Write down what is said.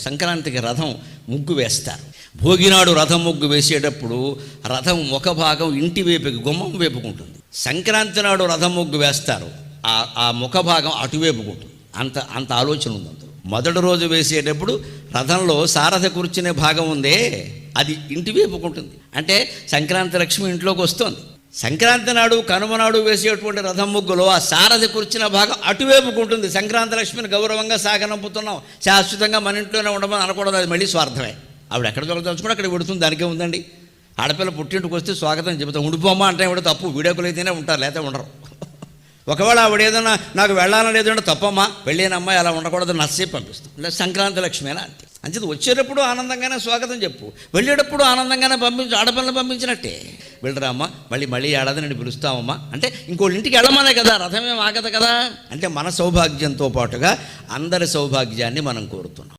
సంక్రాంతికి రథం ముగ్గు వేస్తారు. భోగినాడు రథం ముగ్గు వేసేటప్పుడు రథం ఒక భాగం ఇంటి వైపుకి గుమ్మం వైపుకుంటుంది. సంక్రాంతి నాడు రథం ముగ్గు వేస్తారు, ఆ ముఖ భాగం అటువైపుకుంటుంది. అంత ఆలోచన ఉంది అందులో. మొదటి రోజు వేసేటప్పుడు రథంలో సారథి కూర్చునే భాగం ఉందే అది ఇంటి వైపుకుంటుంది. అంటే సంక్రాంతి లక్ష్మి ఇంట్లోకి వస్తుంది. సంక్రాంతి నాడు కనుమ నాడు వేసేటువంటి రథం ముగ్గులో ఆ సారథి కూర్చున్న భాగం అటువైపుకుంటుంది. సంక్రాంతి లక్ష్మిని గౌరవంగా సాగనంపుతున్నాం, శాశ్వతంగా మన ఇంట్లోనే ఉండమని అనకూడదు, అది మళ్ళీ స్వార్థమే. ఆవిడ ఎక్కడ దొరకదలుచుకుంటే అక్కడ పెడుతుంది, దానికే ఉందండి. ఆడపిల్ల పుట్టింటికి వస్తే స్వాగతం చెబుతాం, ఉండిపోమ్మా అంటే కూడా తప్పు, వీడియోకులు అయితేనే ఉంటారు, లేకపోతే ఉండరు. ఒకవేళ ఆవిడ ఏదైనా నాకు వెళ్ళాలని లేదంటే తప్పమ్మా, వెళ్ళిన అమ్మాయి అలా ఉండకూడదు నచ్చే పంపిస్తాం. సంక్రాంతి లక్ష్మేనా అంతే. అంచేది వచ్చేటప్పుడు ఆనందంగానే స్వాగతం చెప్పు, వెళ్ళేటప్పుడు ఆనందంగానే పంపించు. ఆడపిల్లని పంపించినట్టే, వెళ్ళరా అమ్మ, మళ్ళీ ఏడాది నేను పిలుస్తామమ్మా అంటే ఇంకోళ్ళ ఇంటికి వెళ్ళమనే కదా, రథమేం ఆగదు కదా. అంటే మన సౌభాగ్యంతో పాటుగా అందరి సౌభాగ్యాన్ని మనం కోరుతున్నాం.